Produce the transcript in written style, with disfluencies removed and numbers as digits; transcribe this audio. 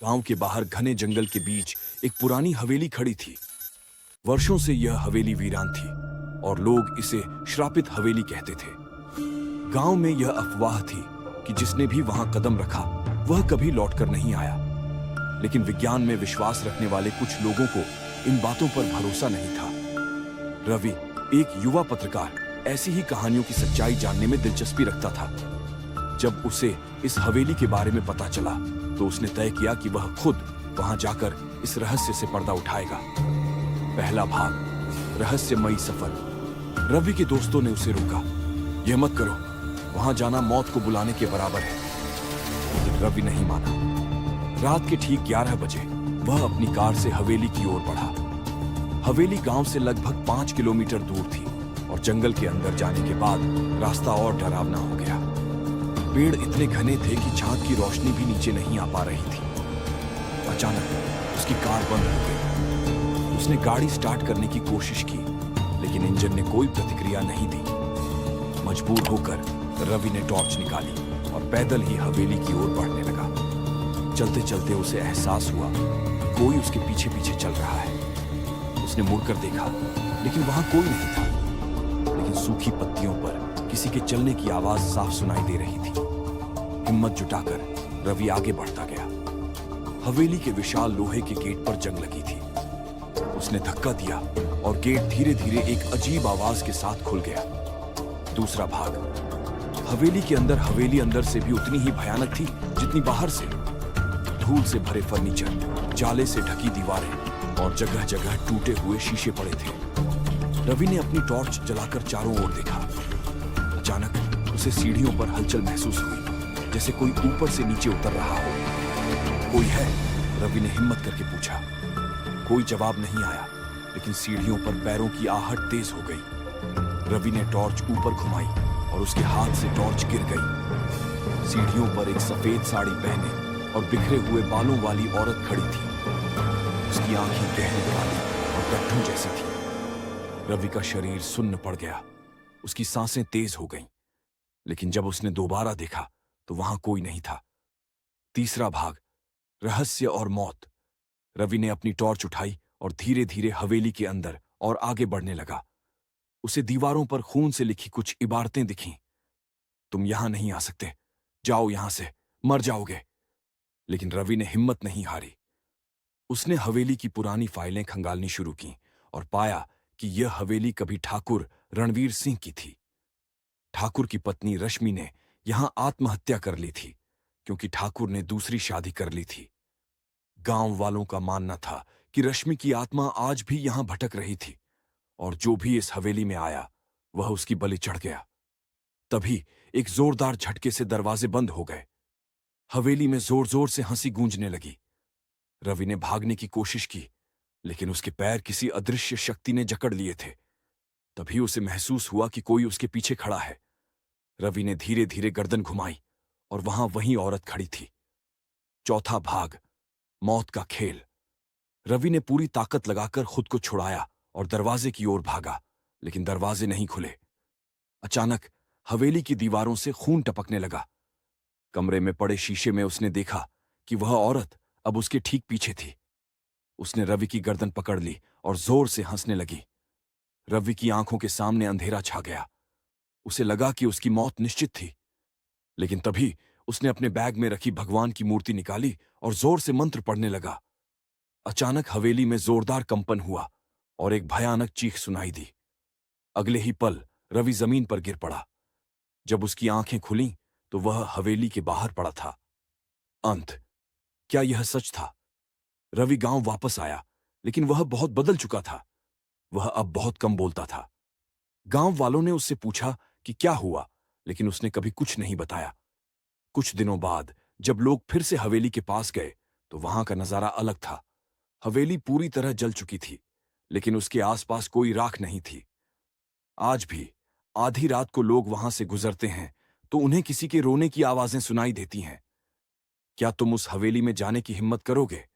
गांव के बाहर घने जंगल के बीच एक पुरानी हवेली खड़ी थी। वर्षों से यह हवेली वीरान थी और लोग इसे श्रापित हवेली कहते थे। गांव में यह अफवाह थी कि जिसने भी वहां कदम रखा वह कभी लौटकर नहीं आया। लेकिन विज्ञान में विश्वास रखने वाले कुछ लोगों को इन बातों पर भरोसा नहीं था। रवि, एक युवा पत्रकार, ऐसी ही कहानियों की सच्चाई जानने में दिलचस्पी रखता था। जब उसे इस हवेली के बारे में पता चला तो उसने तय किया कि वह खुद वहां जाकर इस रहस्य से पर्दा उठाएगा। पहला भाग, रहस्यमयी सफर। रवि के दोस्तों ने उसे रोका, यह मत करो, वहां जाना मौत को बुलाने के बराबर है। लेकिन रवि नहीं माना। रात के ठीक 11 बजे वह अपनी कार से हवेली की ओर बढ़ा। हवेली गांव से लगभग 5 किलोमीटर दूर थी और जंगल के अंदर जाने के बाद रास्ता और डरावना हो गया। पेड़ इतने घने थे कि झांक की रोशनी भी नीचे नहीं आ पा रही थी। अचानक उसकी कार बंद हो गई। उसने गाड़ी स्टार्ट करने की कोशिश की, लेकिन इंजन ने कोई प्रतिक्रिया नहीं दी। मजबूर होकर रवि ने टॉर्च निकाली और पैदल ही हवेली की ओर बढ़ने लगा। चलते चलते उसे एहसास हुआ कोई उसके पीछे पीछे चल रहा है। उसने मुड़कर देखा, लेकिन वहां कोई नहीं था। लेकिन सूखी पत्तियों पर किसी के चलने की आवाज साफ सुनाई दे रही थी। हिम्मत जुटाकर रवि आगे बढ़ता गया। हवेली के विशाल लोहे के गेट पर जंग लगी थी। उसने धक्का दिया और गेट धीरे धीरे एक अजीब आवाज के साथ खुल गया। दूसरा भाग, हवेली के अंदर हवेली अंदर से भी उतनी ही भयानक थी जितनी बाहर से। धूल से भरे फर्नीचर, जाले से ढकी दीवारें और जगह जगह टूटे हुए शीशे पड़े थे। रवि ने अपनी टॉर्च जलाकर चारों ओर देखा। अचानक उसे सीढ़ियों पर हलचल महसूस हुई, जैसे कोई ऊपर से नीचे उतर रहा हो। कोई है? रवि ने हिम्मत करके पूछा। कोई जवाब नहीं आया, लेकिन सीढ़ियों पर पैरों की आहट तेज हो गई। रवि ने टॉर्च ऊपर घुमाई और उसके हाथ से टॉर्च गिर गई। सीढ़ियों पर एक सफेद साड़ी पहने और बिखरे हुए बालों वाली औरत खड़ी थी। उसकी आंखें गहरी काली और गड्ढों जैसी थी। रवि का शरीर सुन्न पड़ गया। उसकी सांसें तेज हो गईं। लेकिन जब उसने दोबारा देखा तो वहां कोई नहीं था। तीसरा भाग, रहस्य और मौत। रवि ने अपनी टॉर्च उठाई और धीरे धीरे हवेली के अंदर और आगे बढ़ने लगा। उसे दीवारों पर खून से लिखी कुछ इबारतें दिखीं। तुम यहां नहीं आ सकते, जाओ यहां से, मर जाओगे। लेकिन रवि ने हिम्मत नहीं हारी। उसने हवेली की पुरानी फाइलें खंगालनी शुरू की और पाया कि यह हवेली कभी ठाकुर रणवीर सिंह की थी। ठाकुर की पत्नी रश्मि ने यहां आत्महत्या कर ली थी क्योंकि ठाकुर ने दूसरी शादी कर ली थी। गांव वालों का मानना था कि रश्मि की आत्मा आज भी यहां भटक रही थी और जो भी इस हवेली में आया वह उसकी बलि चढ़ गया। तभी एक जोरदार झटके से दरवाजे बंद हो गए। हवेली में जोर जोर से हंसी गूंजने लगी। रवि ने भागने की कोशिश की, लेकिन उसके पैर किसी अदृश्य शक्ति ने जकड़ लिए थे। तभी उसे महसूस हुआ कि कोई उसके पीछे खड़ा है। रवि ने धीरे धीरे गर्दन घुमाई और वहां वही औरत खड़ी थी। चौथा भाग, मौत का खेल। रवि ने पूरी ताकत लगाकर खुद को छुड़ाया और दरवाजे की ओर भागा, लेकिन दरवाजे नहीं खुले। अचानक हवेली की दीवारों से खून टपकने लगा। कमरे में पड़े शीशे में उसने देखा कि वह औरत अब उसके ठीक पीछे थी। उसने रवि की गर्दन पकड़ ली और जोर से हंसने लगी। रवि की आंखों के सामने अंधेरा छा गया। उसे लगा कि उसकी मौत निश्चित थी। लेकिन तभी उसने अपने बैग में रखी भगवान की मूर्ति निकाली और जोर से मंत्र पढ़ने लगा। अचानक हवेली में जोरदार कंपन हुआ और एक भयानक चीख सुनाई दी। अगले ही पल रवि जमीन पर गिर पड़ा। जब उसकी आंखें खुलीं तो वह हवेली के बाहर पड़ा था। अंत। क्या यह सच था? रवि गांव वापस आया, लेकिन वह बहुत बदल चुका था। वह अब बहुत कम बोलता था। गांव वालों ने उससे पूछा कि क्या हुआ, लेकिन उसने कभी कुछ नहीं बताया। कुछ दिनों बाद जब लोग फिर से हवेली के पास गए तो वहां का नजारा अलग था। हवेली पूरी तरह जल चुकी थी, लेकिन उसके आसपास कोई राख नहीं थी। आज भी आधी रात को लोग वहां से गुजरते हैं तो उन्हें किसी के रोने की आवाजें सुनाई देती हैं। क्या तुम उस हवेली में जाने की हिम्मत करोगे?